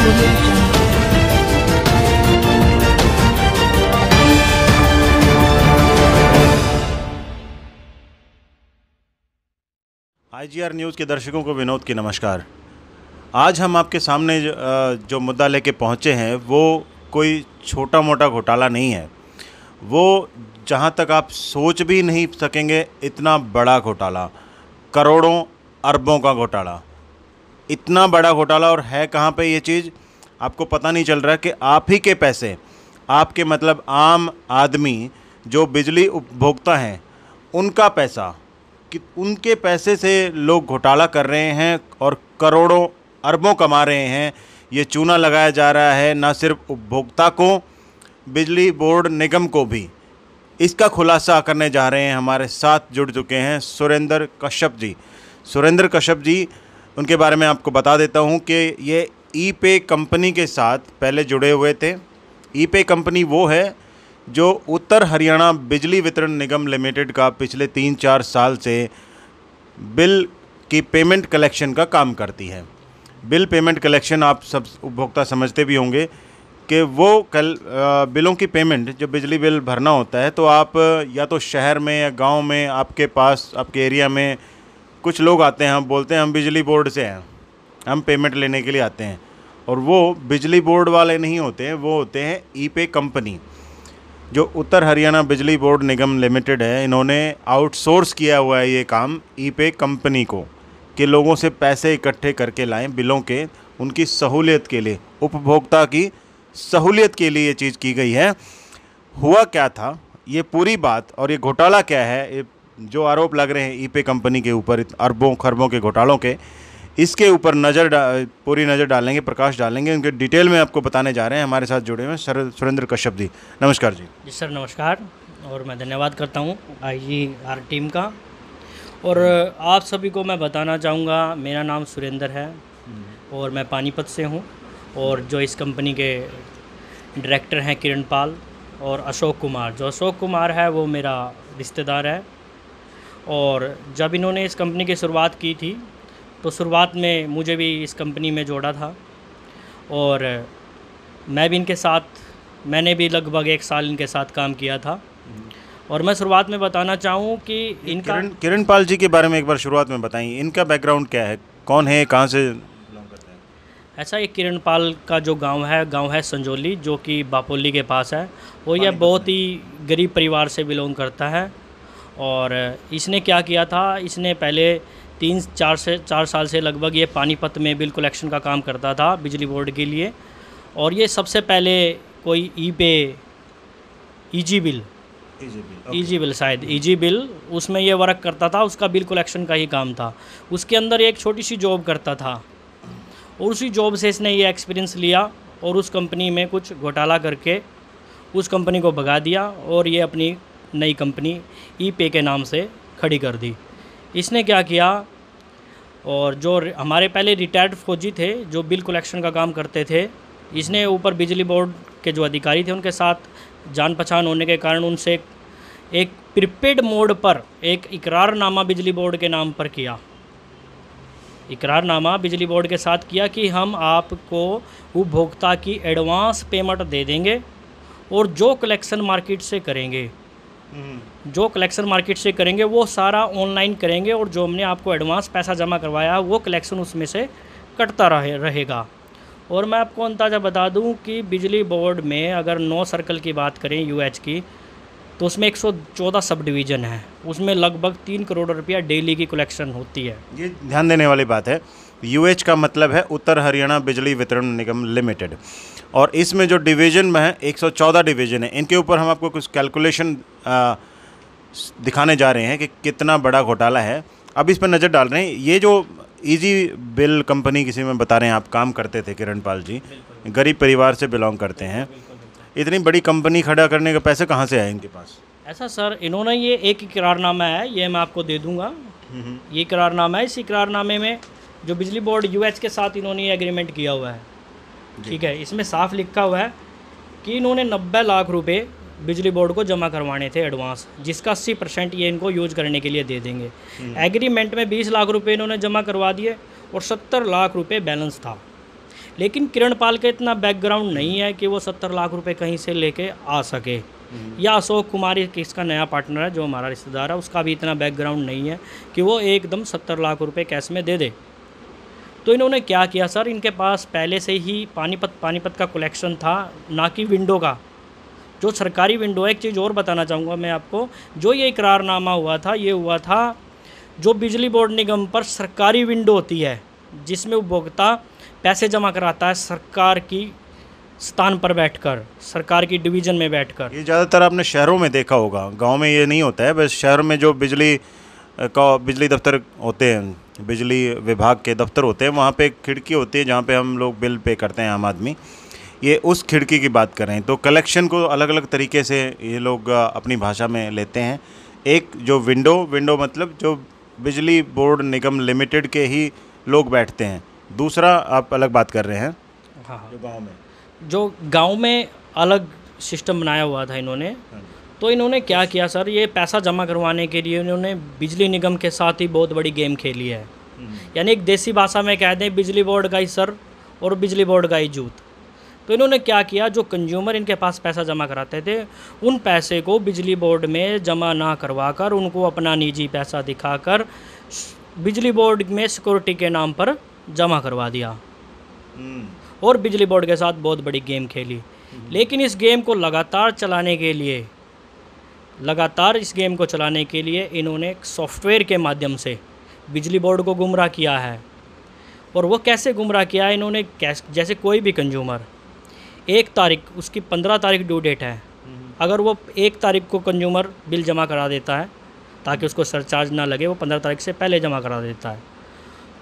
Audio Jungle. IGR news के दर्शकों को विनोद की नमस्कार। आज हम आपके सामने जो मुद्दा लेके पहुँचे हैं वो कोई छोटा मोटा घोटाला नहीं है। वो जहाँ तक आप सोच भी नहीं सकेंगे इतना बड़ा घोटाला, करोड़ों अरबों का घोटाला, इतना बड़ा घोटाला। और है कहाँ पे ये चीज़ आपको पता नहीं चल रहा है कि आप ही के पैसे, आपके मतलब आम आदमी जो बिजली उपभोक्ता हैं उनका पैसा, कि उनके पैसे से लोग घोटाला कर रहे हैं और करोड़ों अरबों कमा रहे हैं। ये चूना लगाया जा रहा है ना सिर्फ उपभोक्ता को, बिजली बोर्ड निगम को भी। इसका खुलासा करने जा रहे हैं। हमारे साथ जुड़ चुके हैं सुरेंद्र कश्यप जी। सुरेंद्र कश्यप जी, उनके बारे में आपको बता देता हूं कि ये ई-पे कंपनी के साथ पहले जुड़े हुए थे। ई-पे कंपनी वो है जो उत्तर हरियाणा बिजली वितरण निगम लिमिटेड का पिछले 3-4 साल से बिल की पेमेंट कलेक्शन का काम करती है। बिल पेमेंट कलेक्शन आप सब उपभोक्ता समझते भी होंगे कि वो बिलों की पेमेंट, जो बिजली बिल भरना होता है तो आप या तो शहर में या गांव में आपके पास, आपके एरिया में कुछ लोग आते हैं, हम बोलते हैं हम बिजली बोर्ड से हैं, हम पेमेंट लेने के लिए आते हैं। और वो बिजली बोर्ड वाले नहीं होते हैं, वो होते हैं ई-पे कंपनी, जो उत्तर हरियाणा बिजली बोर्ड निगम लिमिटेड है। इन्होंने आउटसोर्स किया हुआ है ये काम ई-पे कंपनी को, कि लोगों से पैसे इकट्ठे करके लाएं बिलों के, उनकी सहूलियत के लिए, उपभोक्ता की सहूलियत के लिए ये चीज़ की गई है। हुआ क्या था, ये पूरी बात और ये घोटाला क्या है, ये जो आरोप लग रहे हैं ई-पे कंपनी के ऊपर अरबों खरबों के घोटालों के, इसके ऊपर पूरी नज़र डालेंगे, प्रकाश डालेंगे, उनके डिटेल में आपको बताने जा रहे हैं। हमारे साथ जुड़े हुए हैं सुरेंद्र कश्यप जी। नमस्कार जी। जी सर, नमस्कार। और मैं धन्यवाद करता हूँ IGR टीम का। और आप सभी को मैं बताना चाहूँगा, मेरा नाम सुरेंद्र है और मैं पानीपत से हूँ। और जो इस कंपनी के डायरेक्टर हैं किरण पाल और अशोक कुमार, जो अशोक कुमार है वो मेरा रिश्तेदार है। और जब इन्होंने इस कंपनी की शुरुआत की थी तो शुरुआत में मुझे भी इस कंपनी में जोड़ा था और मैं भी इनके साथ, मैंने भी लगभग 1 साल इनके साथ काम किया था। और मैं शुरुआत में बताना चाहूँ कि इनका किरण पाल जी के बारे में एक बार शुरुआत में बताइए, इनका बैकग्राउंड क्या है, कौन है, कहाँ से बिलोंग करते हैं? ऐसा एक किरण पाल का जो गांव है संजोली, जो कि बापोली के पास है। वो यह बहुत ही गरीब परिवार से बिलोंग करता है। और इसने क्या किया था, इसने पहले 3-4 साल से लगभग ये पानीपत में बिल कलेक्शन का काम करता था बिजली बोर्ड के लिए। और ये सबसे पहले कोई ई-पे ईजी बिल शायद ईजी बिल, उसमें ये वर्क करता था, उसका बिल कलेक्शन का ही काम था। उसके अंदर एक छोटी सी जॉब करता था और उसी जॉब से इसने ये एक्सपीरियंस लिया और उस कंपनी में कुछ घोटाला करके उस कंपनी को भगा दिया और ये अपनी नई कंपनी ई-पे के नाम से खड़ी कर दी। इसने क्या किया, और जो हमारे पहले रिटायर्ड फौजी थे जो बिल कलेक्शन का काम करते थे, इसने ऊपर बिजली बोर्ड के जो अधिकारी थे उनके साथ जान पहचान होने के कारण उनसे एक प्रीपेड मोड पर एक इकरारनामा बिजली बोर्ड के नाम पर किया। इकरारनामा बिजली बोर्ड के साथ किया कि हम आपको उपभोक्ता की एडवांस पेमेंट दे देंगे और जो कलेक्शन मार्केट से करेंगे वो सारा ऑनलाइन करेंगे और जो हमने आपको एडवांस पैसा जमा करवाया वो कलेक्शन उसमें से कटता रहेगा। और मैं आपको अंदाज़ा बता दूं कि बिजली बोर्ड में अगर 9 सर्कल की बात करें UH की, तो उसमें 114 सब डिवीज़न है, उसमें लगभग 3 करोड़ रुपया डेली की कलेक्शन होती है। ये ध्यान देने वाली बात है। UH का मतलब है उत्तर हरियाणा बिजली वितरण निगम लिमिटेड, और इसमें जो डिवीज़न में है 114 डिवीज़न है। इनके ऊपर हम आपको कुछ कैलकुलेशन दिखाने जा रहे हैं कि कितना बड़ा घोटाला है। अब इस पर नज़र डाल रहे हैं। ये जो ईजी बिल कंपनी किसी में बता रहे हैं आप काम करते थे, किरण पाल जी गरीब परिवार से बिलोंग करते हैं, इतनी बड़ी कंपनी खड़ा करने के पैसे कहाँ से आए इनके पास? ऐसा सर, इन्होंने ये एक इकरारनामा है, ये मैं आपको दे दूंगा। ये इकरारनामा है। इस इकरारनामे में जो बिजली बोर्ड UH के साथ इन्होंने ये एग्रीमेंट किया हुआ है, ठीक है। इसमें साफ लिखा हुआ है कि इन्होंने 90 लाख रुपए बिजली बोर्ड को जमा करवाने थे एडवांस, जिसका 80% ये इनको यूज करने के लिए दे देंगे। एग्रीमेंट में 20 लाख रुपए इन्होंने जमा करवा दिए और 70 लाख रुपए बैलेंस था। लेकिन किरण पाल का इतना बैकग्राउंड नहीं है कि वो 70 लाख रुपए कहीं से लेके आ सके। या अशोक कुमार इसका नया पार्टनर है जो हमारा रिश्तेदार है, उसका भी इतना बैकग्राउंड नहीं है कि वो एकदम 70 लाख रुपए कैश में दे दे। तो इन्होंने क्या किया सर, इनके पास पहले से ही पानीपत का कलेक्शन था, ना कि विंडो का, जो सरकारी विंडो है। एक चीज़ और बताना चाहूँगा मैं आपको, जो ये इकरारनामा हुआ था, ये हुआ था जो बिजली बोर्ड निगम पर सरकारी विंडो होती है, जिसमें उपभोक्ता पैसे जमा कराता है सरकार की स्थान पर बैठकर, सरकार की डिवीज़न में बैठकर। ये ज़्यादातर आपने शहरों में देखा होगा, गांव में ये नहीं होता है। बस शहर में जो बिजली दफ्तर होते हैं, बिजली विभाग के दफ्तर होते हैं, वहाँ पे एक खिड़की होती है जहाँ पे हम लोग बिल पे करते हैं आम आदमी। ये उस खिड़की की बात करें तो कलेक्शन को अलग अलग तरीके से ये लोग अपनी भाषा में लेते हैं। एक जो विंडो मतलब जो बिजली बोर्ड निगम लिमिटेड के ही लोग बैठते हैं। दूसरा आप अलग बात कर रहे हैं, हाँ, जो गांव में गांव में अलग सिस्टम बनाया हुआ था इन्होंने। तो इन्होंने क्या किया सर, ये पैसा जमा करवाने के लिए इन्होंने बिजली निगम के साथ ही बहुत बड़ी गेम खेली है। यानी एक देसी भाषा में कह दें, बिजली बोर्ड का ही सर और बिजली बोर्ड का ही जूत। तो इन्होंने क्या किया, जो कंज्यूमर इनके पास पैसा जमा कराते थे, उन पैसे को बिजली बोर्ड में जमा ना करवा कर उनको अपना निजी पैसा दिखाकर बिजली बोर्ड में सिक्योरिटी के नाम पर जमा करवा दिया और बिजली बोर्ड के साथ बहुत बड़ी गेम खेली। लेकिन इस गेम को लगातार इस गेम को चलाने के लिए इन्होंने सॉफ्टवेयर के माध्यम से बिजली बोर्ड को गुमराह किया है। और वो कैसे गुमराह किया है इन्होंने, जैसे कोई भी कंज्यूमर 1 तारीख, उसकी 15 तारीख ड्यू डेट है, अगर वो 1 तारीख को कंज्यूमर बिल जमा करा देता है ताकि उसको सरचार्ज ना लगे, वो 15 तारीख से पहले जमा करा देता है।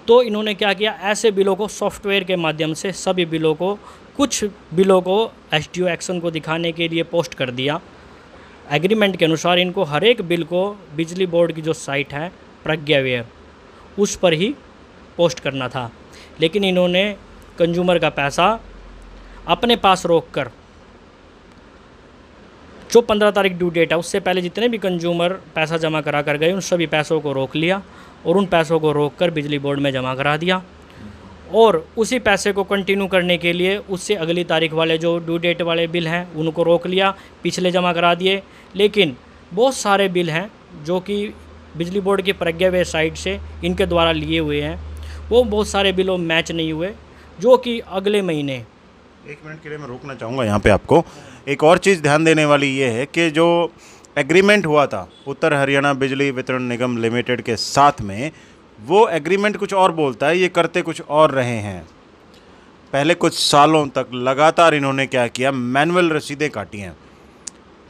तो इन्होंने क्या किया, ऐसे बिलों को सॉफ्टवेयर के माध्यम से सभी बिलों को, कुछ बिलों को एसडीओ एक्शन को दिखाने के लिए पोस्ट कर दिया। एग्रीमेंट के अनुसार इनको हर एक बिल को बिजली बोर्ड की जो साइट है प्रज्ञावेयर, उस पर ही पोस्ट करना था। लेकिन इन्होंने कंज्यूमर का पैसा अपने पास रोक कर, जो 15 तारीख ड्यू डेट है उससे पहले जितने भी कंज्यूमर पैसा जमा करा कर गए, उन सभी पैसों को रोक लिया और उन पैसों को रोक कर बिजली बोर्ड में जमा करा दिया। और उसी पैसे को कंटिन्यू करने के लिए उससे अगली तारीख वाले जो ड्यू डेट वाले बिल हैं उनको रोक लिया, पिछले जमा करा दिए। लेकिन बहुत सारे बिल हैं जो कि बिजली बोर्ड की प्रज्ञा वेबसाइट से इनके द्वारा लिए हुए हैं, वो बहुत सारे बिलों मैच नहीं हुए, जो कि अगले महीने। 1 मिनट के लिए मैं रोकना चाहूँगा यहाँ पे आपको। एक और चीज़ ध्यान देने वाली ये है कि जो एग्रीमेंट हुआ था उत्तर हरियाणा बिजली वितरण निगम लिमिटेड के साथ में, वो एग्रीमेंट कुछ और बोलता है, ये करते कुछ और रहे हैं। पहले कुछ सालों तक लगातार इन्होंने क्या किया, मैनुअल रसीदें काटी हैं,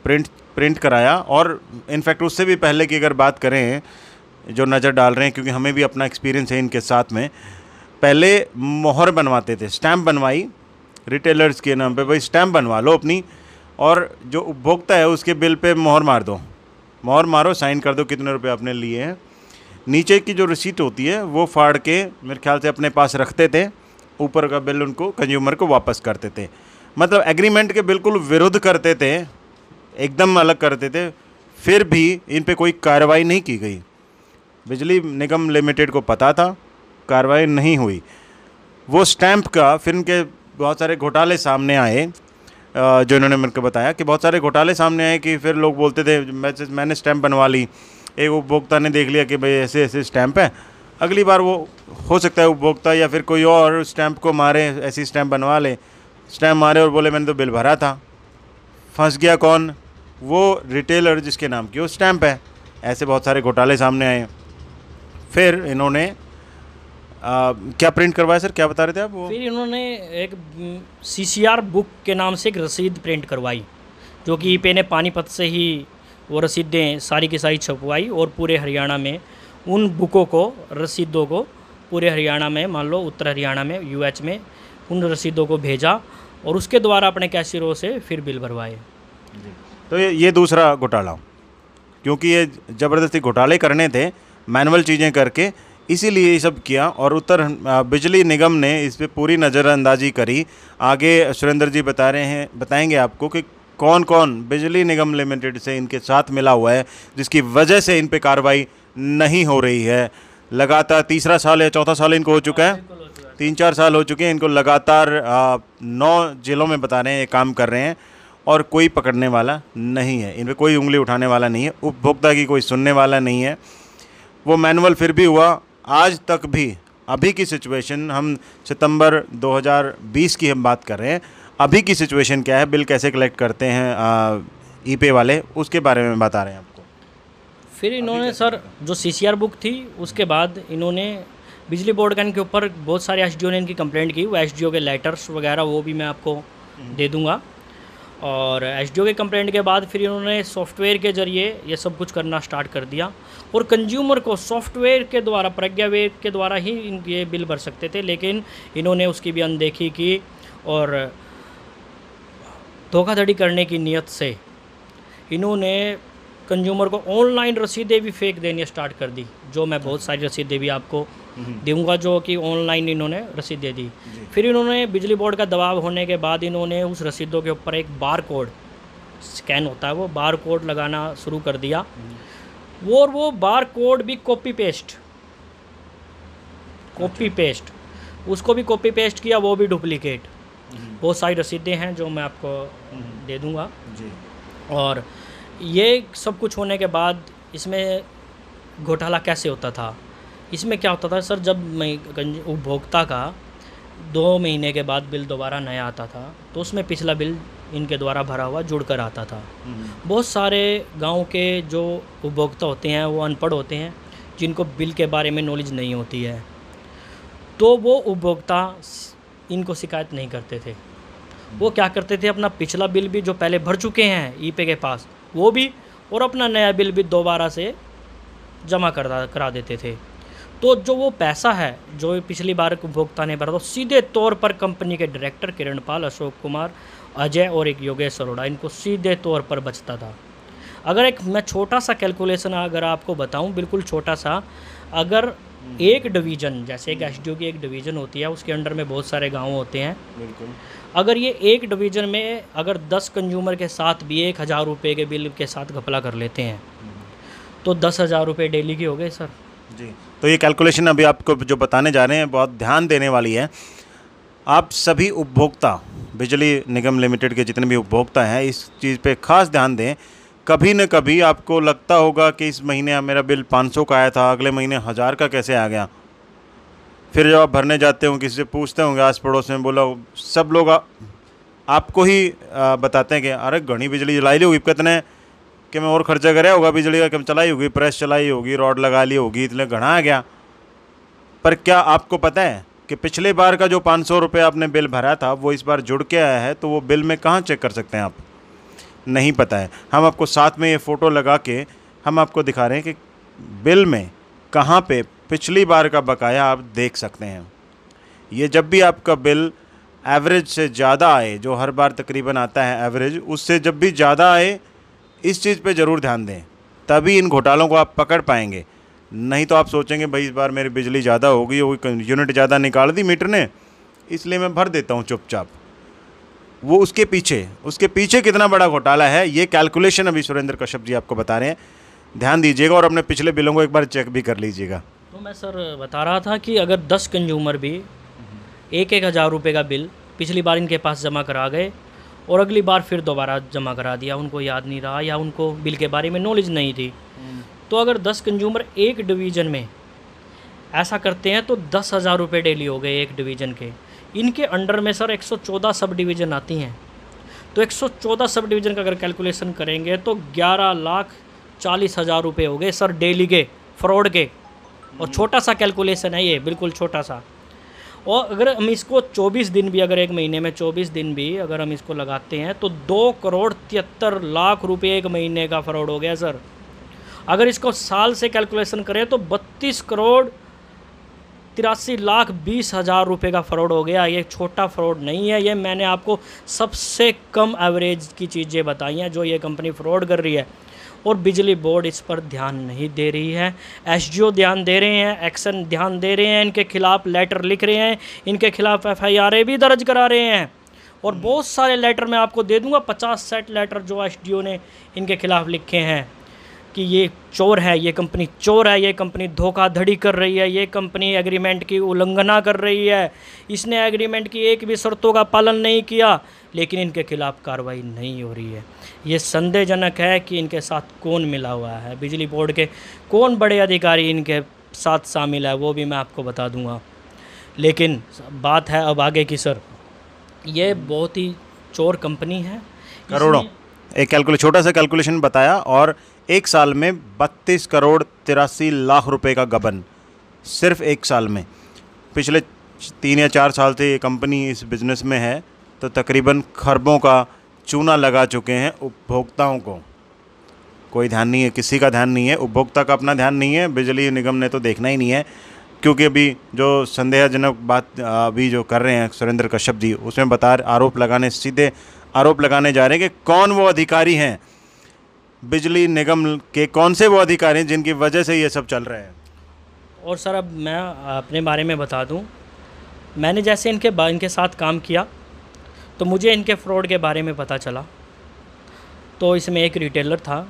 प्रिंट कराया। और इनफैक्ट उससे भी पहले की अगर बात करें, जो नज़र डाल रहे हैं, क्योंकि हमें भी अपना एक्सपीरियंस है इनके साथ में, पहले मोहर बनवाते थे, स्टैम्प बनवाई रिटेलर्स के नाम पे, भाई स्टैम्प बनवा लो अपनी, और जो उपभोक्ता है उसके बिल पे मोहर मार दो, मोहर मारो, साइन कर दो कितने रुपए आपने लिए हैं। नीचे की जो रिसीट होती है वो फाड़ के मेरे ख्याल से अपने पास रखते थे, ऊपर का बिल उनको कंज्यूमर को वापस करते थे। मतलब एग्रीमेंट के बिल्कुल विरुद्ध करते थे, एकदम अलग करते थे। फिर भी इन पे कोई कार्रवाई नहीं की गई। बिजली निगम लिमिटेड को पता था, कार्रवाई नहीं हुई। वो स्टैंप का फिर इनके बहुत सारे घोटाले सामने आए, जो इन्होंने मेरे को बताया कि बहुत सारे घोटाले सामने आए कि फिर लोग बोलते थे मैंने स्टैंप बनवा ली, एक उपभोक्ता ने देख लिया कि भाई ऐसे ऐसे स्टैंप है, अगली बार वो हो सकता है उपभोक्ता या फिर कोई और स्टैंप को मारे, ऐसी स्टैंप बनवा ले, स्टैंप मारे और बोले मैंने तो बिल भरा था। फंस गया कौन? वो रिटेलर जिसके नाम की वो स्टैंप है। ऐसे बहुत सारे घोटाले सामने आए। फिर इन्होंने क्या प्रिंट करवाया सर, क्या बता रहे थे आप? वो फिर इन्होंने एक CCR बुक के नाम से एक रसीद प्रिंट करवाई, जो कि ईपे ने पानीपत से ही वो रसीदें सारी की सारी छपवाई और पूरे हरियाणा में उन बुकों को, रसीदों को पूरे हरियाणा में, मान लो उत्तर हरियाणा में, UH में उन रसीदों को भेजा और उसके द्वारा अपने कैशियरों से फिर बिल भरवाए। तो ये दूसरा घोटाला, क्योंकि ये ज़बरदस्ती घोटाले करने थे मैनुअल चीज़ें करके, इसीलिए ये सब किया। और उत्तर बिजली निगम ने इस पर पूरी नज़रअंदाजी करी। आगे सुरेंद्र जी बताएंगे आपको कि कौन कौन बिजली निगम लिमिटेड से इनके साथ मिला हुआ है, जिसकी वजह से इन पे कार्रवाई नहीं हो रही है। लगातार तीसरा साल या चौथा साल इनको हो चुका है, 3-4 साल हो चुके हैं इनको लगातार 9 जिलों में बता रहे हैं ये काम कर रहे हैं और कोई पकड़ने वाला नहीं है, इन पर कोई उंगली उठाने वाला नहीं है, उपभोक्ता की कोई सुनने वाला नहीं है। वो मैनुअल फिर भी हुआ, आज तक भी अभी की सिचुएशन, हम सितंबर 2020 की हम बात कर रहे हैं, अभी की सिचुएशन क्या है, बिल कैसे कलेक्ट करते हैं ई-पे वाले, उसके बारे में बता रहे हैं आपको। फिर इन्होंने सर जो CCR बुक थी उसके बाद इन्होंने बिजली बोर्ड का इनके ऊपर बहुत सारे SDO ने इनकी कंप्लेंट की, वो SDO के लेटर्स वगैरह वो भी मैं आपको दे दूंगा। और SDO के कंप्लेंट के बाद फिर इन्होंने सॉफ्टवेयर के ज़रिए ये सब कुछ करना स्टार्ट कर दिया और कंज्यूमर को सॉफ्टवेयर के द्वारा, प्रज्ञावेद के द्वारा ही ये बिल भर सकते थे, लेकिन इन्होंने उसकी भी अनदेखी की और धोखाधड़ी करने की नीयत से इन्होंने कंज्यूमर को ऑनलाइन रसीदें भी फेक देनी स्टार्ट कर दी, जो मैं बहुत सारी रसीदें भी आपको दूंगा जो कि ऑनलाइन इन्होंने रसीदें दी। फिर इन्होंने बिजली बोर्ड का दबाव होने के बाद इन्होंने उस रसीदों के ऊपर एक बार कोड स्कैन होता है, वो बार कोड लगाना शुरू कर दिया। वो बार कोड भी कॉपी पेस्ट उसको भी कॉपी पेस्ट किया, वो भी डुप्लीकेट। बहुत सारी रसीदें हैं जो मैं आपको दे दूंगा जी। और ये सब कुछ होने के बाद इसमें घोटाला कैसे होता था, इसमें क्या होता था सर, जब उपभोक्ता का 2 महीने के बाद बिल दोबारा नया आता था तो उसमें पिछला बिल इनके द्वारा भरा हुआ जुड़कर आता था। बहुत सारे गांव के जो उपभोक्ता होते हैं वो अनपढ़ होते हैं, जिनको बिल के बारे में नॉलेज नहीं होती है, तो वो उपभोक्ता इनको शिकायत नहीं करते थे। वो क्या करते थे, अपना पिछला बिल भी जो पहले भर चुके हैं ई-पे के पास वो भी, और अपना नया बिल भी दोबारा से जमा करा देते थे। तो जो वो पैसा है जो पिछली बार उपभोक्ता ने भरा, तो सीधे तौर पर कंपनी के डायरेक्टर किरणपाल, अशोक कुमार, अजय और एक योगेश अरोड़ा, इनको सीधे तौर पर बचता था। अगर एक मैं छोटा सा कैलकुलेशन अगर आपको बताऊं, बिल्कुल छोटा सा, अगर एक डिवीज़न, जैसे एक SDO की एक डिवीज़न होती है, उसके अंडर में बहुत सारे गांव होते हैं, बिल्कुल, अगर ये एक डिवीज़न में अगर 10 कंज्यूमर के साथ भी 1000 रुपये के बिल के साथ घपला कर लेते हैं तो 10,000 रुपये डेली के हो गए सर जी। तो ये कैलकुलेशन अभी आपको जो बताने जा रहे हैं बहुत ध्यान देने वाली है। आप सभी उपभोक्ता, बिजली निगम लिमिटेड के जितने भी उपभोक्ता हैं, इस चीज़ पे खास ध्यान दें। कभी न कभी आपको लगता होगा कि इस महीने मेरा बिल 500 का आया था, अगले महीने 1000 का कैसे आ गया। फिर जब आप भरने जाते हो, किसी से पूछते होंगे, आस पड़ोस में बोला, सब लोग आपको ही बताते हैं कि अरे घनी बिजली जलाई ली होगी, कितने कि मैं और खर्चा कराया होगा बिजली का, कम चलाई होगी, प्रेस चलाई होगी, रॉड लगा ली होगी, इतने घना आ गया। पर क्या आपको पता है कि पिछले बार का जो 500 रुपये आपने बिल भरा था वो इस बार जुड़ के आया है, तो वो बिल में कहाँ चेक कर सकते हैं आप? नहीं पता है। हम आपको साथ में ये फ़ोटो लगा के हम आपको दिखा रहे हैं कि बिल में कहाँ पे पिछली बार का बकाया आप देख सकते हैं। ये जब भी आपका बिल एवरेज से ज़्यादा आए, जो हर बार तकरीबन आता है एवरेज, उससे जब भी ज़्यादा आए, इस चीज़ पे ज़रूर ध्यान दें, तभी इन घोटालों को आप पकड़ पाएंगे। नहीं तो आप सोचेंगे भाई इस बार मेरी बिजली ज़्यादा हो गई, यूनिट ज़्यादा निकाल दी मीटर ने, इसलिए मैं भर देता हूँ चुपचाप। वो उसके पीछे कितना बड़ा घोटाला है, ये कैलकुलेशन अभी सुरेंद्र कश्यप जी आपको बता रहे हैं। ध्यान दीजिएगा और अपने पिछले बिलों को एक बार चेक भी कर लीजिएगा। तो मैं सर बता रहा था कि अगर 10 कंज्यूमर भी 1,000 रुपये का बिल पिछली बार इनके पास जमा करा गए और अगली बार फिर दोबारा जमा करा दिया, उनको याद नहीं रहा या उनको बिल के बारे में नॉलेज नहीं थी, तो अगर 10 कंज्यूमर एक डिवीज़न में ऐसा करते हैं तो 10,000 रुपये डेली हो गए एक डिवीज़न के। इनके अंडर में सर 114 सब डिवीज़न आती हैं, तो 114 सब डिवीज़न का अगर कैलकुलेशन करेंगे तो 11,40,000 रुपये हो गए सर डेली के फ्रॉड के। और छोटा सा कैलकुलेशन है ये, बिल्कुल छोटा सा। और अगर हम इसको 24 दिन भी, अगर एक महीने में 24 दिन भी अगर हम इसको लगाते हैं तो 2,73,00,000 रुपये एक महीने का फ्रॉड हो गया सर। अगर इसको साल से कैलकुलेशन करें तो 32,83,20,000 रुपये का फ्रॉड हो गया। ये छोटा फ्रॉड नहीं है, ये मैंने आपको सबसे कम एवरेज की चीज़ें बताई हैं जो ये कंपनी फ्रॉड कर रही है। और बिजली बोर्ड इस पर ध्यान नहीं दे रही है, SDO ध्यान दे रहे हैं, एक्शन ध्यान दे रहे हैं, इनके खिलाफ लेटर लिख रहे हैं, इनके खिलाफ FIR भी दर्ज करा रहे हैं। और बहुत सारे लेटर मैं आपको दे दूंगा, 50 सेट लेटर जो SDO ने इनके खिलाफ लिखे हैं कि ये चोर है, ये कंपनी चोर है, ये कंपनी धोखाधड़ी कर रही है, ये कंपनी एग्रीमेंट की उल्लंघना कर रही है, इसने एग्रीमेंट की एक भी शर्तों का पालन नहीं किया, लेकिन इनके खिलाफ़ कार्रवाई नहीं हो रही है। ये संदेहजनक है कि इनके साथ कौन मिला हुआ है, बिजली बोर्ड के कौन बड़े अधिकारी इनके साथ शामिल है, वो भी मैं आपको बता दूंगा। लेकिन बात है अब आगे की सर, ये बहुत ही चोर कंपनी है। करोड़ों, एक छोटा सा कैलकुलेशन बताया, और एक साल में 32 करोड़ 83 लाख रुपए का गबन, सिर्फ एक साल में। पिछले 3 या 4 साल से ये कंपनी इस बिज़नेस में है, तो तकरीबन खरबों का चूना लगा चुके हैं उपभोक्ताओं को। कोई ध्यान नहीं है, किसी का ध्यान नहीं है, उपभोक्ता का अपना ध्यान नहीं है, बिजली निगम ने तो देखना ही नहीं है। क्योंकि अभी जो संदेहजनक बात अभी जो कर रहे हैं सुरेंद्र कश्यप जी, उसमें सीधे आरोप लगाने जा रहे हैं कि कौन वो अधिकारी हैं, बिजली निगम के कौन से वो अधिकारी हैं जिनकी वजह से ये सब चल रहा है। और सर अब मैं अपने बारे में बता दूं, मैंने जैसे इनके साथ काम किया तो मुझे इनके फ्रॉड के बारे में पता चला। तो इसमें एक रिटेलर था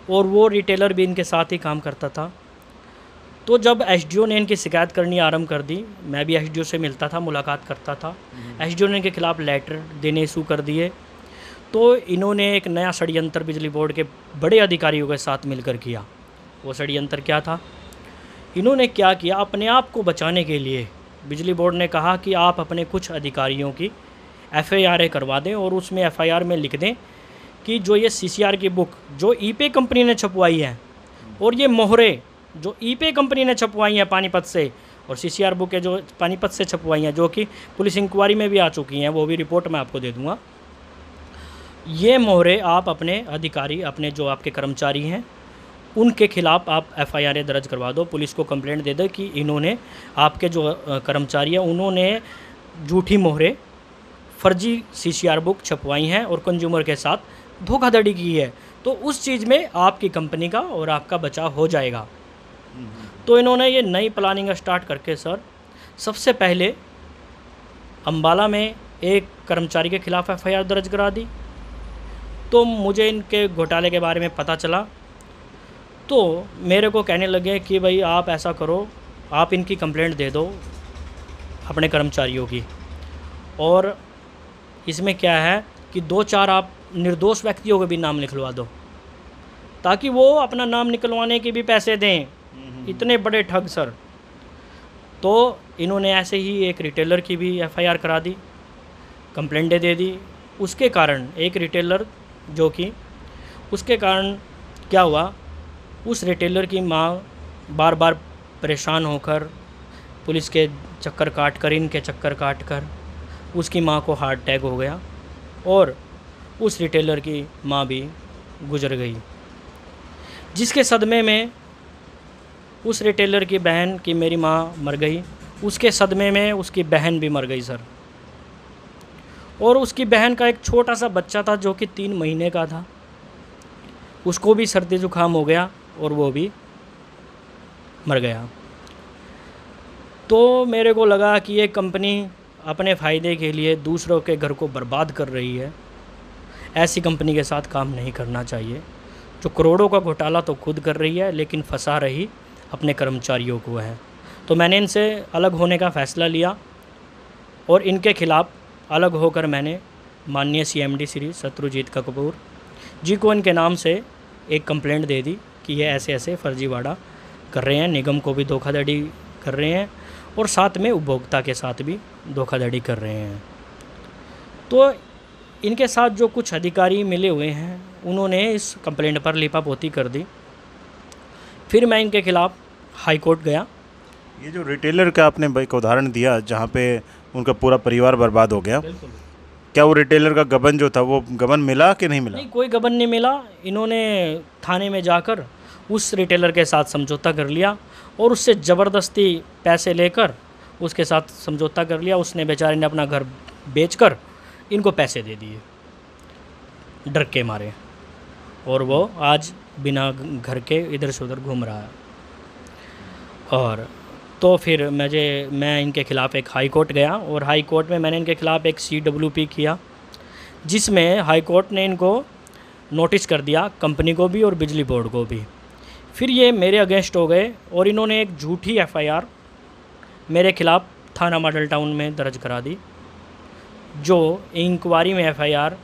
और वो रिटेलर भी इनके साथ ही काम करता था। तो जब एसडीओ ने इनकी शिकायत करनी आरंभ कर दी, मैं भी एसडीओ से मिलता था, मुलाकात करता था, एसडीओ ने इनके खिलाफ़ लेटर देने शुरू कर दिए। तो इन्होंने एक नया षड्यंत्र बिजली बोर्ड के बड़े अधिकारियों के साथ मिलकर किया। वो षड्यंत्र क्या था? इन्होंने क्या किया, अपने आप को बचाने के लिए बिजली बोर्ड ने कहा कि आप अपने कुछ अधिकारियों की एफआईआर करवा दें और उसमें एफआईआर में लिख दें कि जो ये सीसीआर की बुक जो ईपे कंपनी ने छपवाई है और ये मोहरे जो ईपे कंपनी ने छपवाई हैं पानीपत से, और सीसीआर बुक है जो पानीपत से छपवाई हैं, जो कि पुलिस इंक्वायरी में भी आ चुकी हैं, वो भी रिपोर्ट मैं आपको दे दूंगा। ये मोहरे आप अपने अधिकारी, अपने जो आपके कर्मचारी हैं, उनके खिलाफ़ आप एफआईआर दर्ज करवा दो, पुलिस को कंप्लेंट दे दो कि इन्होंने, आपके जो कर्मचारी हैं, उन्होंने झूठी मोहरे, फर्जी सीसीआर बुक छपवाई हैं और कंज्यूमर के साथ धोखाधड़ी की है। तो उस चीज़ में आपकी कंपनी का और आपका बचाव हो जाएगा। तो इन्होंने ये नई प्लानिंग स्टार्ट करके सर, सबसे पहले अम्बाला में एक कर्मचारी के खिलाफ़ एफआईआर दर्ज करा दी। तो मुझे इनके घोटाले के बारे में पता चला, तो मेरे को कहने लगे कि भाई आप ऐसा करो, आप इनकी कंप्लेंट दे दो अपने कर्मचारियों की, और इसमें क्या है कि 2-4 आप निर्दोष व्यक्तियों के भी नाम निकलवा दो, ताकि वो अपना नाम निकलवाने के भी पैसे दें। इतने बड़े ठग सर। तो इन्होंने ऐसे ही एक रिटेलर की भी एफआईआर करा दी, कंप्लेंटें दे दी। उसके कारण एक रिटेलर जो कि, उसके कारण क्या हुआ, उस रिटेलर की माँ बार बार परेशान होकर पुलिस के चक्कर काट कर, इनके चक्कर काट कर, उसकी माँ को हार्ट अटैक हो गया और उस रिटेलर की माँ भी गुजर गई, जिसके सदमे में उस रिटेलर की बहन की, मेरी माँ मर गई, उसके सदमे में उसकी बहन भी मर गई सर। और उसकी बहन का एक छोटा सा बच्चा था जो कि 3 महीने का था, उसको भी सर्दी जुकाम हो गया और वो भी मर गया। तो मेरे को लगा कि ये कंपनी अपने फ़ायदे के लिए दूसरों के घर को बर्बाद कर रही है। ऐसी कंपनी के साथ काम नहीं करना चाहिए, जो करोड़ों का घोटाला तो खुद कर रही है लेकिन फंसा रही अपने कर्मचारियों को है। तो मैंने इनसे अलग होने का फ़ैसला लिया और इनके खिलाफ़ अलग होकर मैंने माननीय सीएमडी श्री शत्रुजीत कपूर जी को इनके नाम से एक कंप्लेंट दे दी कि ये ऐसे ऐसे फर्जीवाड़ा कर रहे हैं, निगम को भी धोखाधड़ी कर रहे हैं और साथ में उपभोक्ता के साथ भी धोखाधड़ी कर रहे हैं। तो इनके साथ जो कुछ अधिकारी मिले हुए हैं, उन्होंने इस कंप्लेंट पर लिपापोती कर दी। फिर मैं इनके खिलाफ़ हाई कोर्ट गया। ये जो रिटेलर का आपने भाई का उदाहरण दिया, जहाँ पे उनका पूरा परिवार बर्बाद हो गया, क्या वो रिटेलर का गबन जो था वो गबन मिला कि नहीं मिला? नहीं, कोई गबन नहीं मिला। इन्होंने थाने में जाकर उस रिटेलर के साथ समझौता कर लिया और उससे ज़बरदस्ती पैसे लेकर उसके साथ समझौता कर लिया। उसने बेचारे ने अपना घर बेचकर इनको पैसे दे दिए डर के मारे, और वो आज बिना घर के इधर से उधर घूम रहा है। और तो फिर मैं इनके ख़िलाफ़ एक हाई कोर्ट गया और हाई कोर्ट में मैंने इनके ख़िलाफ़ एक CWP किया, जिसमें हाई कोर्ट ने इनको नोटिस कर दिया कंपनी को भी और बिजली बोर्ड को भी। फिर ये मेरे अगेंस्ट हो गए और इन्होंने एक झूठी एफआईआर मेरे खिलाफ़ थाना मॉडल टाउन में दर्ज करा दी, जो इंक्वायरी में एफआईआर,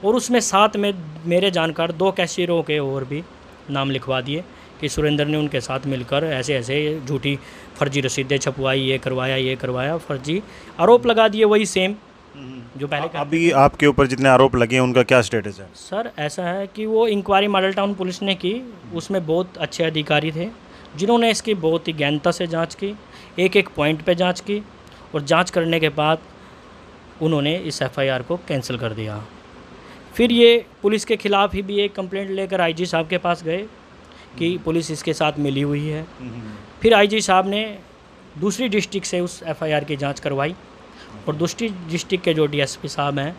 और उसमें साथ में मेरे जानकार 2 कैशियरों के और भी नाम लिखवा दिए कि सुरेंद्र ने उनके साथ मिलकर ऐसे ऐसे झूठी फर्जी रसीदें छपवाई, ये करवाया, फर्जी आरोप लगा दिए, वही सेम जो पहले। अभी आपके ऊपर जितने आरोप लगे हैं उनका क्या स्टेटस है? सर ऐसा है कि वो इंक्वायरी मॉडल टाउन पुलिस ने की, उसमें बहुत अच्छे अधिकारी थे जिन्होंने इसकी बहुत ही गहनता से जांच की, एक एक पॉइंट पे जांच की, और जांच करने के बाद उन्होंने इस एफआईआर को कैंसिल कर दिया। फिर ये पुलिस के खिलाफ़ ही भी एक कंप्लेंट लेकर आईजी साहब के पास गए कि पुलिस इसके साथ मिली हुई है। फिर आईजी साहब ने दूसरी डिस्ट्रिक्ट से उस एफआईआर की जांच करवाई और दूसरी डिस्ट्रिक्ट के जो डीएसपी साहब हैं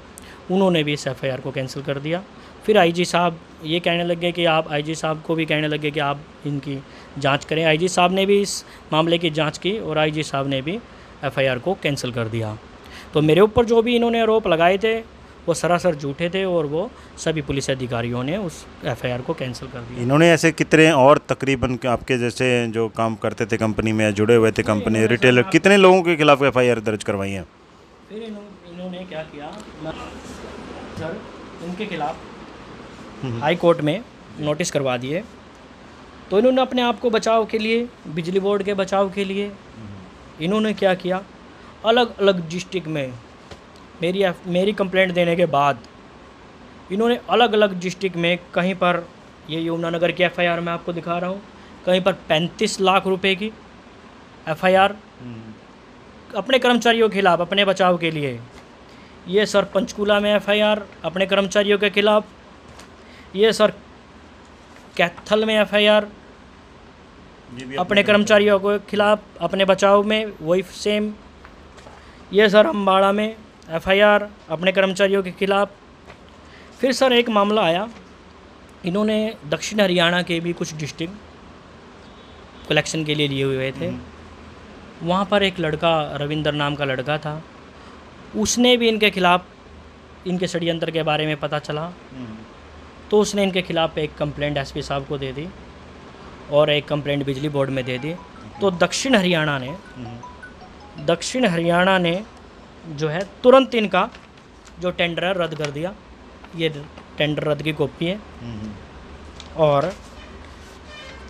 उन्होंने भी इस एफआईआर को कैंसिल कर दिया। फिर आईजी साहब ये कहने लगे कि आप, आईजी साहब को भी कहने लगे कि आप इनकी जांच करें। आईजी साहब ने भी इस मामले की जांच की और आईजी साहब ने भी एफआईआर को कैंसिल कर दिया। तो मेरे ऊपर जो भी इन्होंने आरोप लगाए थे वो सरासर झूठे थे और वो सभी पुलिस अधिकारियों ने उस एफआईआर को कैंसिल कर दिया। इन्होंने ऐसे कितने और तकरीबन आपके जैसे जो काम करते थे कंपनी में, जुड़े हुए थे कंपनी रिटेलर, कितने लोगों के खिलाफ एफआईआर दर्ज करवाई है? फिर इन्होंने क्या किया सर, इनके खिलाफ हाई कोर्ट में नोटिस करवा दिए। तो इन्होंने अपने आप को बचाव के लिए, बिजली बोर्ड के बचाव के लिए इन्होंने क्या किया, अलग अलग डिस्ट्रिक्ट में मेरी कंप्लेंट देने के बाद इन्होंने अलग अलग डिस्ट्रिक्ट में, कहीं पर ये यमुनानगर की एफआईआर मैं आपको दिखा रहा हूँ, कहीं पर 35 लाख रुपए की एफआईआर अपने कर्मचारियों के खिलाफ, अपने बचाव के लिए। ये सर पंचकूला में एफआईआर अपने कर्मचारियों के खिलाफ, ये सर कैथल में एफआईआर अपने कर्मचारियों के खिलाफ, अपने बचाव में वही सेम। ये सर अम्बाड़ा में एफआईआर अपने कर्मचारियों के खिलाफ। फिर सर एक मामला आया, इन्होंने दक्षिण हरियाणा के भी कुछ डिस्ट्रिक्ट कलेक्शन के लिए लिए हुए थे। वहाँ पर एक लड़का, रविंदर नाम का लड़का था, उसने भी इनके खिलाफ, इनके षड्यंत्र के बारे में पता चला तो उसने इनके खिलाफ एक कंप्लेंट एसपी साहब को दे दी और एक कंप्लेंट बिजली बोर्ड में दे दी। तो दक्षिण हरियाणा ने जो है तुरंत इनका जो टेंडर है रद्द कर दिया। ये टेंडर रद्द की कॉपी है। और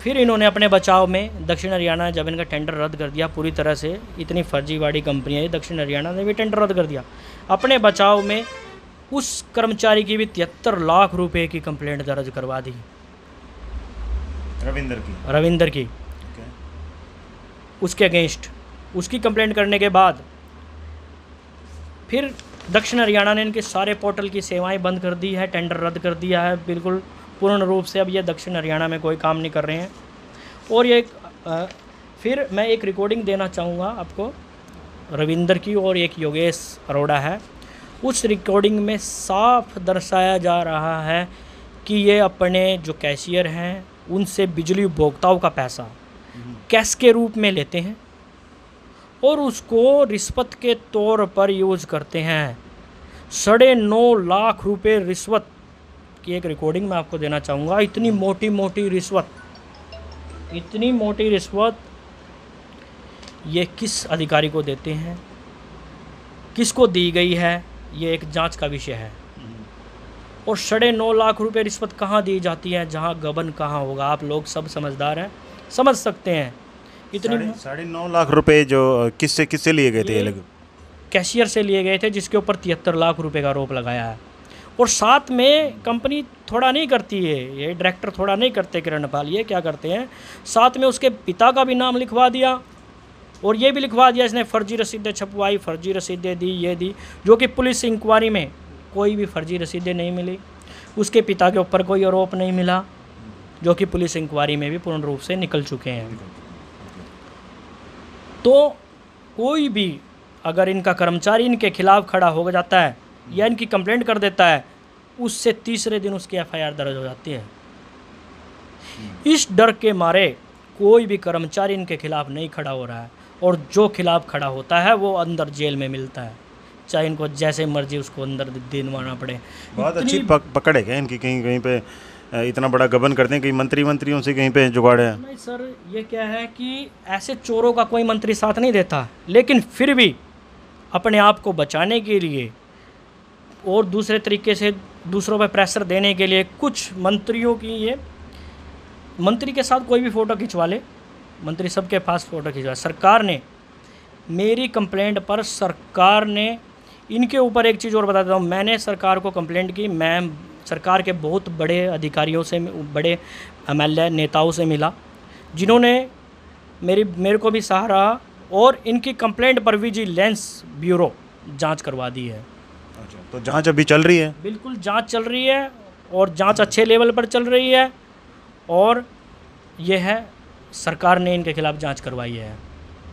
फिर इन्होंने अपने बचाव में, दक्षिण हरियाणा जब इनका टेंडर रद्द कर दिया पूरी तरह से, इतनी फर्जीवाड़ी कंपनी है, दक्षिण हरियाणा ने भी टेंडर रद्द कर दिया। अपने बचाव में उस कर्मचारी की भी 73 लाख रुपए की कंप्लेंट दर्ज करवा दी, रविंदर की उसके अगेंस्ट। उसकी कंप्लेंट करने के बाद फिर दक्षिण हरियाणा ने इनके सारे पोर्टल की सेवाएं बंद कर दी है, टेंडर रद्द कर दिया है बिल्कुल पूर्ण रूप से। अब ये दक्षिण हरियाणा में कोई काम नहीं कर रहे हैं। और ये फिर मैं एक रिकॉर्डिंग देना चाहूँगा आपको रविंदर की, और एक योगेश अरोड़ा है। उस रिकॉर्डिंग में साफ दर्शाया जा रहा है कि ये अपने जो कैशियर हैं उनसे बिजली उपभोक्ताओं का पैसा कैश के रूप में लेते हैं और उसको रिश्वत के तौर पर यूज़ करते हैं। 9.5 लाख रुपए रिश्वत की एक रिकॉर्डिंग मैं आपको देना चाहूँगा। इतनी मोटी मोटी रिश्वत ये किस अधिकारी को देते हैं, किसको दी गई है, ये एक जांच का विषय है। और 9.5 लाख रुपए रिश्वत कहाँ दी जाती है, जहाँ गबन कहाँ होगा। आप लोग सब समझदार हैं, समझ सकते हैं। इतनी 9.5 लाख रुपए जो किससे लिए गए थे? कैशियर से लिए गए थे, जिसके ऊपर 73 लाख रुपए का आरोप लगाया है। और साथ में कंपनी थोड़ा नहीं करती है, ये डायरेक्टर थोड़ा नहीं करते किरण पाल, ये क्या करते हैं, साथ में उसके पिता का भी नाम लिखवा दिया और ये भी लिखवा दिया इसने फर्जी रसीदें छपवाई, फर्जी रसीदें दी, ये दी, जो कि पुलिस इंक्वायरी में कोई भी फर्जी रसीदें नहीं मिली। उसके पिता के ऊपर कोई आरोप नहीं मिला, जो कि पुलिस इंक्वायरी में भी पूर्ण रूप से निकल चुके हैं। तो कोई भी अगर इनका कर्मचारी इनके खिलाफ खड़ा हो जाता है या इनकी कंप्लेंट कर देता है, उससे तीसरे दिन उसकी एफआईआर दर्ज हो जाती है। इस डर के मारे कोई भी कर्मचारी इनके खिलाफ नहीं खड़ा हो रहा है, और जो खिलाफ खड़ा होता है वो अंदर जेल में मिलता है। चाहे इनको जैसे मर्जी उसको अंदर दिलवाना पड़े। बहुत अच्छी पकड़ है क्या इनकी? कहीं कहीं पे इतना बड़ा गबन करते हैं, कहीं मंत्रियों से कहीं पे जुगाड़ है? नहीं सर, ये क्या है कि ऐसे चोरों का कोई मंत्री साथ नहीं देता, लेकिन फिर भी अपने आप को बचाने के लिए और दूसरे तरीके से दूसरों पर प्रेशर देने के लिए कुछ मंत्रियों की, ये मंत्री के साथ कोई भी फ़ोटो खिंचवा ले, मंत्री सबके पास फ़ोटो खिंचवा। सरकार ने मेरी कंप्लेंट पर, सरकार ने इनके ऊपर एक चीज़ और बता देता हूँ, मैंने सरकार को कंप्लेंट की, मैं सरकार के बहुत बड़े अधिकारियों से, बड़े एमएलए नेताओं से मिला, जिन्होंने मेरे को भी सहारा, और इनकी कंप्लेंट पर विजिलेंस ब्यूरो जांच करवा दी है। अच्छा, तो जांच अभी चल रही है? बिल्कुल जांच चल रही है, और जांच अच्छे लेवल पर चल रही है, और ये है सरकार ने इनके खिलाफ़ जांच करवाई है,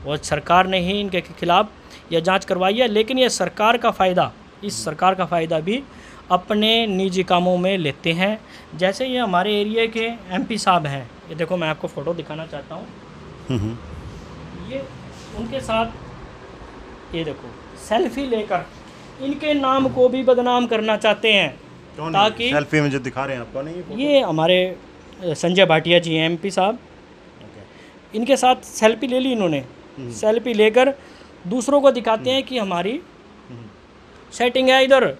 और सरकार ने ही इनके खिलाफ़ यह जांच करवाई है। लेकिन ये सरकार का फ़ायदा, इस सरकार का फ़ायदा भी अपने निजी कामों में लेते हैं। जैसे ये हमारे एरिया के एमपी साहब हैं, ये देखो मैं आपको फ़ोटो दिखाना चाहता हूँ, ये उनके साथ, ये देखो सेल्फी लेकर इनके नाम को भी बदनाम करना चाहते हैं। ताकि सेल्फी में जो दिखा रहे हैं आपको नहीं, ये हमारे संजय भाटिया जी हैं एमपी साहब, इनके साथ सेल्फी ले ली इन्होंने, सेल्फी लेकर दूसरों को दिखाते हैं कि हमारी सेटिंग है इधर।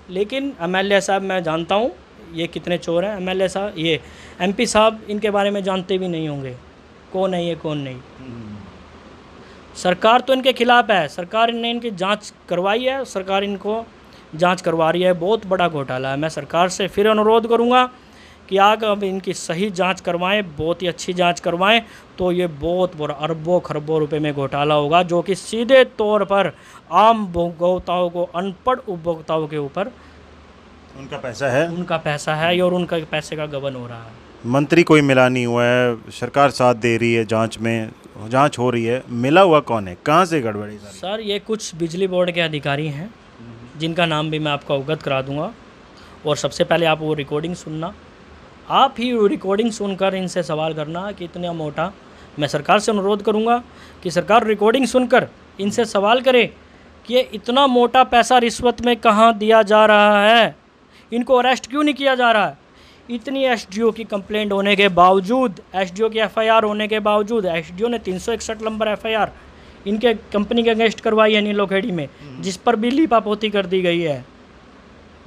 लेकिन एमएलए साहब, मैं जानता हूँ ये कितने चोर हैं। एमएलए साहब, ये एमपी साहब इनके बारे में जानते भी नहीं होंगे कौन है ये, कौन नहीं। सरकार तो इनके खिलाफ़ है, सरकार ने इनकी जांच करवाई है, सरकार इनको जांच करवा रही है। बहुत बड़ा घोटाला है। मैं सरकार से फिर अनुरोध करूंगा कि आगे अब इनकी सही जांच करवाएं, बहुत ही अच्छी जांच करवाएं, तो ये बहुत बड़ा अरबों खरबों रुपए में घोटाला होगा, जो कि सीधे तौर पर आम उपभोक्ताओं को, अनपढ़ उपभोक्ताओं के ऊपर उनका पैसा है और उनका पैसे का गबन हो रहा है। मंत्री कोई मिला नहीं हुआ है, सरकार साथ दे रही है, जांच में जांच हो रही है, मिला हुआ कौन है, कहाँ से गड़बड़ी? सर ये कुछ बिजली बोर्ड के अधिकारी हैं, जिनका नाम भी मैं आपको अवगत करा दूंगा। और सबसे पहले आप वो रिकॉर्डिंग सुनना, आप ही रिकॉर्डिंग सुनकर इनसे सवाल करना कि इतना मोटा। मैं सरकार से अनुरोध करूंगा कि सरकार रिकॉर्डिंग सुनकर इनसे सवाल करे कि ये इतना मोटा पैसा रिश्वत में कहाँ दिया जा रहा है, इनको अरेस्ट क्यों नहीं किया जा रहा है। इतनी एसडीओ की कंप्लेंट होने के बावजूद, एसडीओ की एफआईआर होने के बावजूद, एसडीओ ने 361 नंबर एफआईआर इनके कंपनी के अगेंस्ट करवाई है नीलोखेड़ी में, जिस पर भी लीपापोती कर दी गई है।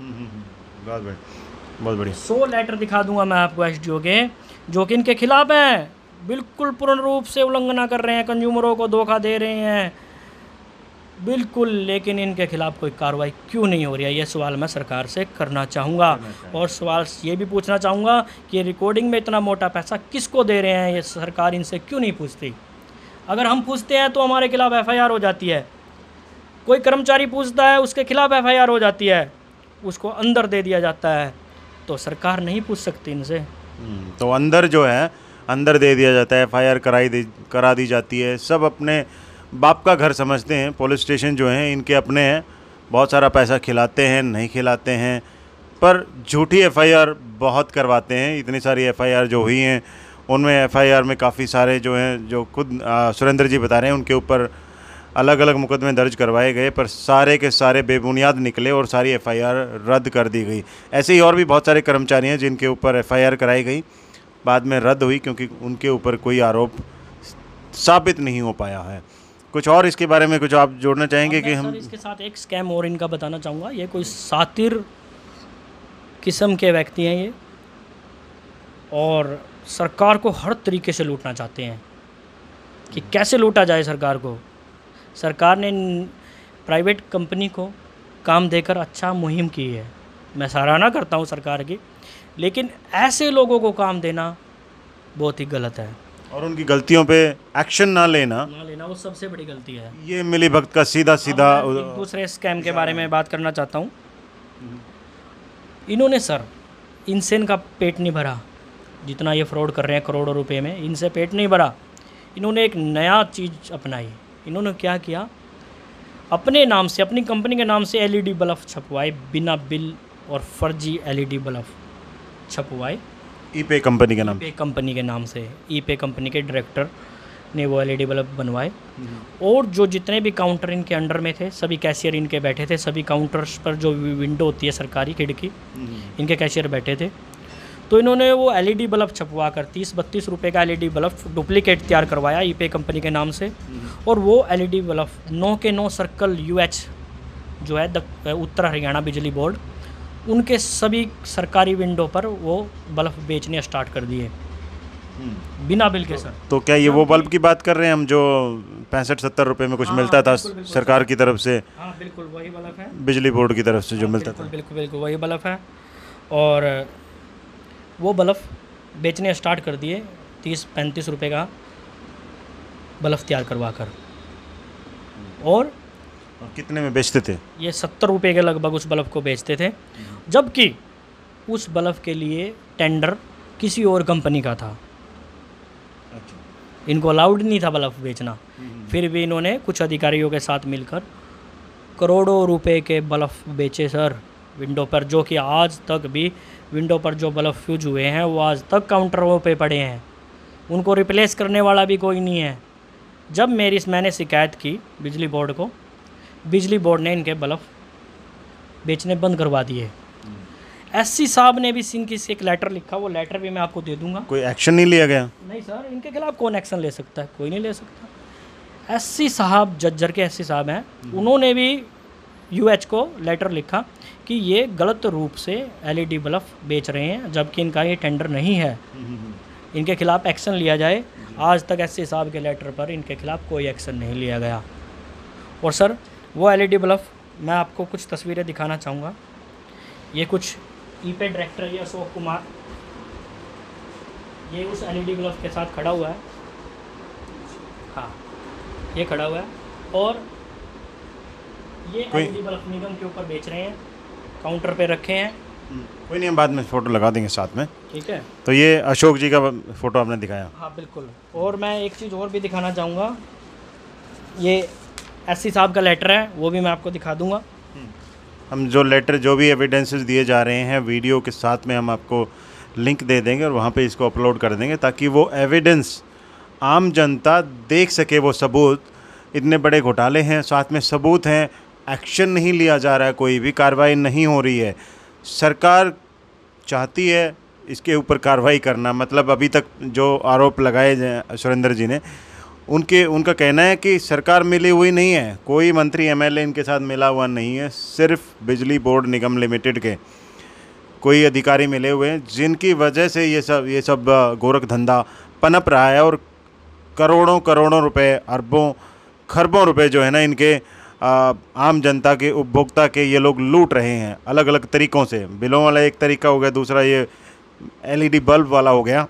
बहुत बढ़िया। 100 लेटर दिखा दूंगा मैं आपको एसडीओ के, जो कि इनके खिलाफ हैं, बिल्कुल पूर्ण रूप से उल्लंघना कर रहे हैं, कंज्यूमरों को धोखा दे रहे हैं बिल्कुल। लेकिन इनके खिलाफ कोई कार्रवाई क्यों नहीं हो रही है, ये सवाल मैं सरकार से करना चाहूँगा। और सवाल ये भी पूछना चाहूँगा कि ये रिकॉर्डिंग में इतना मोटा पैसा किसको दे रहे हैं, ये सरकार इनसे क्यों नहीं पूछती। अगर हम पूछते हैं तो हमारे खिलाफ एफआईआर हो जाती है, कोई कर्मचारी पूछता है उसके खिलाफ एफआईआर हो जाती है, उसको अंदर दे दिया जाता है। तो सरकार नहीं पूछ सकती इनसे। तो अंदर जो है, अंदर दे दिया जाता है, एफआईआर करा दी जाती है। सब अपने बाप का घर समझते हैं। पुलिस स्टेशन जो हैं इनके अपने हैं, बहुत सारा पैसा खिलाते हैं, नहीं खिलाते हैं, पर झूठी एफआईआर बहुत करवाते हैं। इतनी सारी एफआईआर जो हुई हैं, उनमें एफआईआर में काफ़ी सारे जो हैं, जो खुद सुरेंद्र जी बता रहे हैं, उनके ऊपर अलग अलग मुकदमे दर्ज करवाए गए, पर सारे के सारे बेबुनियाद निकले और सारी एफआईआर रद्द कर दी गई। ऐसे ही और भी बहुत सारे कर्मचारी हैं जिनके ऊपर एफआईआर कराई गई, बाद में रद्द हुई क्योंकि उनके ऊपर कोई आरोप साबित नहीं हो पाया है। कुछ और इसके बारे में कुछ आप जोड़ना चाहेंगे? कि हम इसके साथ एक स्कैम और इनका बताना चाहूँगा। ये कोई सातिर किस्म के व्यक्ति हैं ये, और सरकार को हर तरीके से लूटना चाहते हैं कि कैसे लूटा जाए सरकार को। सरकार ने प्राइवेट कंपनी को काम देकर अच्छा मुहिम की है, मैं सराहना करता हूँ सरकार की, लेकिन ऐसे लोगों को काम देना बहुत ही गलत है। और उनकी गलतियों पे एक्शन ना लेना वो सबसे बड़ी गलती है। ये मिली भगत का सीधा दूसरे स्कैम के बारे में बात करना चाहता हूँ। इन्होंने सर, इनसे इनका पेट नहीं भरा, जितना ये फ्रॉड कर रहे हैं करोड़ों रुपए में, इनसे पेट नहीं भरा। इन्होंने एक नया चीज़ अपनाई। इन्होंने क्या किया, अपने नाम से, अपनी कंपनी के नाम से एलईडी बल्ब छपवाए, बिना बिल और फर्जी एलईडी बल्ब छपवाए। ईपे कंपनी के नाम, ईपे कंपनी के नाम से। ईपे कंपनी के डायरेक्टर ने वो एलईडी बल्ब बनवाए। और जो जितने भी काउंटर इनके अंडर में थे, सभी कैशियर इनके बैठे थे। सभी काउंटर्स पर जो विंडो होती है सरकारी खिड़की, इनके कैशियर बैठे थे। तो इन्होंने वो एलईडी बल्ब छपवा कर 30-32 रुपये का एलईडी बल्ब डुप्लीकेट तैयार करवाया ईपे कंपनी के नाम से। और वो एलईडी बल्ब 9 के 9 सर्कल यूएच जो है उत्तर हरियाणा बिजली बोर्ड, उनके सभी सरकारी विंडो पर वो बल्ब बेचने स्टार्ट कर दिए बिना बिल के। सर तो क्या ये वो बल्ब की बात कर रहे हैं हम जो 65-70 रुपये में कुछ मिलता था सरकार की तरफ से? हाँ बिल्कुल वही बल्ब है, बिजली बोर्ड की तरफ से जो मिलता था। बिल्कुल बिल्कुल वही बल्ब है। और वो बल्ब बेचने स्टार्ट कर दिए 30-35 रुपये का बल्ब तैयार करवा कर। और कितने में बेचते थे? ये 70 रुपये के लगभग उस बल्ब को बेचते थे, जबकि उस बल्ब के लिए टेंडर किसी और कंपनी का था। इनको अलाउड नहीं था बल्ब बेचना, फिर भी इन्होंने कुछ अधिकारियों के साथ मिलकर करोड़ों रुपए के बल्ब बेचे सर विंडो पर, जो कि आज तक भी विंडो पर जो बल्ब फ्यूज हुए हैं वो आज तक काउंटरों पे पड़े हैं। उनको रिप्लेस करने वाला भी कोई नहीं है। जब मैंने शिकायत की बिजली बोर्ड को, बिजली बोर्ड ने इनके बल्ब बेचने बंद करवा दिए। एससी साहब ने भी इनकी से एक लेटर लिखा, वो लेटर भी मैं आपको दे दूंगा। कोई एक्शन नहीं लिया गया? नहीं सर, इनके खिलाफ कौन एक्शन ले सकता है? कोई नहीं ले सकता। एससी साहब, जज्जर के एससी साहब हैं, उन्होंने भी यूएच को लेटर लिखा कि ये गलत रूप से एलईडी बल्ब बेच रहे हैं, जबकि इनका ये टेंडर नहीं है, इनके खिलाफ एक्शन लिया जाए। आज तक एससी साहब के लेटर पर इनके खिलाफ कोई एक्शन नहीं लिया गया। और सर वो एलईडी बल्ब मैं आपको कुछ तस्वीरें दिखाना चाहूँगा। ये कुछ ईपे डायरेक्टर है अशोक कुमार, ये उस एलईडी बल्ब के साथ खड़ा हुआ है। हाँ ये खड़ा हुआ है, और ये एलईडी बल्ब निगम के ऊपर बेच रहे हैं, काउंटर पे रखे हैं। कोई नहीं, हम बाद में फ़ोटो लगा देंगे साथ में, ठीक है। तो ये अशोक जी का फ़ोटो आपने दिखाया? हाँ बिल्कुल। और मैं एक चीज़ और भी दिखाना चाहूँगा, ये एससी साहब का लेटर है, वो भी मैं आपको दिखा दूँगा। हम जो लेटर, जो भी एविडेंसेस दिए जा रहे हैं वीडियो के साथ में, हम आपको लिंक दे देंगे और वहाँ पे इसको अपलोड कर देंगे, ताकि वो एविडेंस आम जनता देख सके। वो सबूत, इतने बड़े घोटाले हैं, साथ में सबूत हैं, एक्शन नहीं लिया जा रहा है, कोई भी कार्रवाई नहीं हो रही है। सरकार चाहती है इसके ऊपर कार्रवाई करना, मतलब अभी तक जो आरोप लगाए सुरेंद्र जी ने, उनका कहना है कि सरकार मिली हुई नहीं है, कोई मंत्री एमएलए इनके साथ मिला हुआ नहीं है, सिर्फ बिजली बोर्ड निगम लिमिटेड के कोई अधिकारी मिले हुए हैं, जिनकी वजह से ये सब गोरख धंधा पनप रहा है। और करोड़ों रुपए, अरबों खरबों रुपए जो है ना, इनके आम जनता के, उपभोक्ता के ये लोग लूट रहे हैं अलग अलग तरीक़ों से। बिलों वाला एक तरीका हो गया, दूसरा ये एलईडी बल्ब वाला हो गया,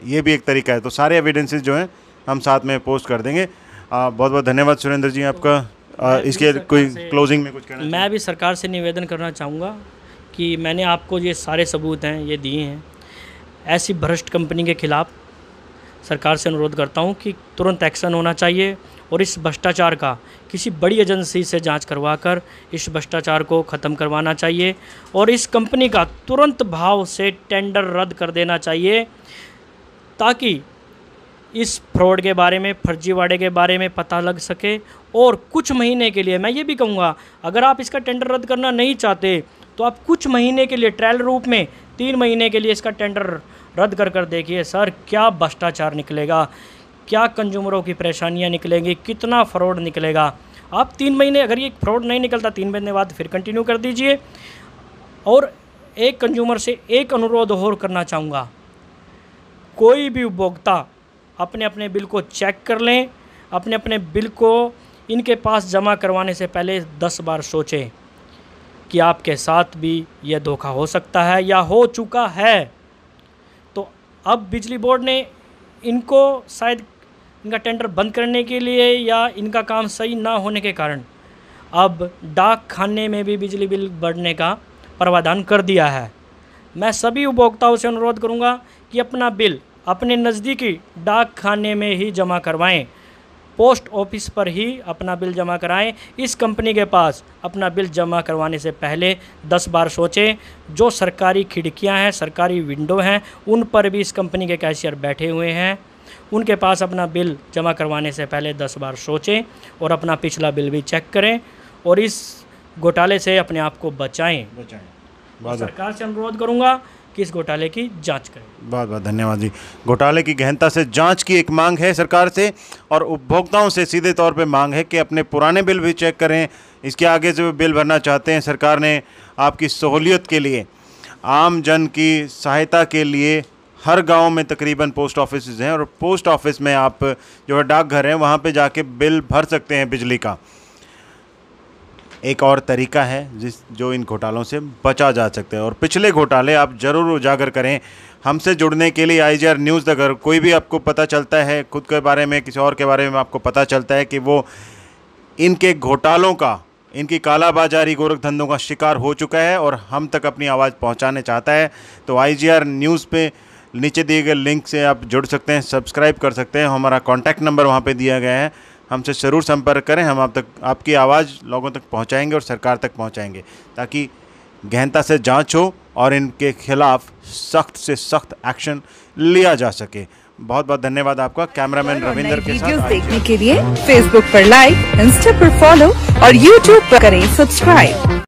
ये भी एक तरीका है। तो सारे एविडेंसेस जो हैं हम साथ में पोस्ट कर देंगे। बहुत बहुत धन्यवाद सुरेंद्र जी आपका। इसके कोई क्लोजिंग में कुछ कहना? मैं भी सरकार से निवेदन करना चाहूँगा कि मैंने आपको ये सारे सबूत हैं ये दिए हैं, ऐसी भ्रष्ट कंपनी के खिलाफ सरकार से अनुरोध करता हूँ कि तुरंत एक्शन होना चाहिए, और इस भ्रष्टाचार का किसी बड़ी एजेंसी से जांच करवाकर इस भ्रष्टाचार को ख़त्म करवाना चाहिए, और इस कंपनी का तुरंत भाव से टेंडर रद्द कर देना चाहिए, ताकि इस फ्रॉड के बारे में, फर्जीवाड़े के बारे में पता लग सके। और कुछ महीने के लिए मैं ये भी कहूँगा, अगर आप इसका टेंडर रद्द करना नहीं चाहते तो आप कुछ महीने के लिए ट्रायल रूप में 3 महीने के लिए इसका टेंडर रद्द कर देखिए सर, क्या भ्रष्टाचार निकलेगा, क्या कंज्यूमरों की परेशानियाँ निकलेंगी, कितना फ्रॉड निकलेगा। आप 3 महीने, अगर ये फ्रॉड नहीं निकलता 3 महीने बाद फिर कंटिन्यू कर दीजिए। और एक कंज्यूमर से एक अनुरोध और करना चाहूँगा, कोई भी उपभोक्ता अपने अपने बिल को चेक कर लें, अपने अपने बिल को इनके पास जमा करवाने से पहले 10 बार सोचें कि आपके साथ भी यह धोखा हो सकता है या हो चुका है। तो अब बिजली बोर्ड ने इनको शायद इनका टेंडर बंद करने के लिए या इनका काम सही ना होने के कारण अब डाक खाने में भी बिजली बिल बढ़ने का प्रावधान कर दिया है। मैं सभी उपभोक्ताओं से अनुरोध करूंगा कि अपना बिल अपने नज़दीकी डाक खाने में ही जमा करवाएं, पोस्ट ऑफिस पर ही अपना बिल जमा कराएं। इस कंपनी के पास अपना बिल जमा करवाने से पहले 10 बार सोचें। जो सरकारी खिड़कियां हैं, सरकारी विंडो हैं, उन पर भी इस कंपनी के कैशियर बैठे हुए हैं। उनके पास अपना बिल जमा करवाने से पहले 10 बार सोचें और अपना पिछला बिल भी चेक करें और इस घोटाले से अपने आप को बचाएं। सरकार से अनुरोध करूंगा कि इस घोटाले की जांच करें। बहुत बहुत धन्यवाद जी। घोटाले की गहनता से जांच की एक मांग है सरकार से और उपभोक्ताओं से सीधे तौर पे मांग है कि अपने पुराने बिल भी चेक करें। इसके आगे जो बिल भरना चाहते हैं, सरकार ने आपकी सहूलियत के लिए, आम जन की सहायता के लिए हर गांव में तकरीबन पोस्ट ऑफिस हैं और पोस्ट ऑफिस में आप जो है डाकघर हैं वहाँ पे जाके बिल भर सकते हैं बिजली का। एक और तरीका है जो इन घोटालों से बचा जा सकता है और पिछले घोटाले आप ज़रूर उजागर करें। हमसे जुड़ने के लिए IGR न्यूज़, अगर कोई भी आपको पता चलता है, खुद के बारे में, किसी और के बारे में आपको पता चलता है कि वो इनके घोटालों का, इनकी कालाबाजारी, गोरख धंधों का शिकार हो चुका है और हम तक अपनी आवाज़ पहुंचाने चाहता है, तो IGR न्यूज़ पे नीचे दिए गए लिंक से आप जुड़ सकते हैं, सब्सक्राइब कर सकते हैं। हमारा कॉन्टैक्ट नंबर वहाँ पे दिया गया है, हमसे ज़रूर संपर्क करें। हम आप तक आपकी आवाज़ लोगों तक पहुँचाएँगे और सरकार तक पहुँचाएँगे ताकि गहनता से जांच हो और इनके खिलाफ सख्त से सख्त एक्शन लिया जा सके। बहुत बहुत धन्यवाद आपका। कैमरामैन रविंदर के साथ। वीडियोस देखने के लिए फेसबुक पर लाइक, इंस्टा पर फॉलो और यूट्यूब पर करें सब्सक्राइब।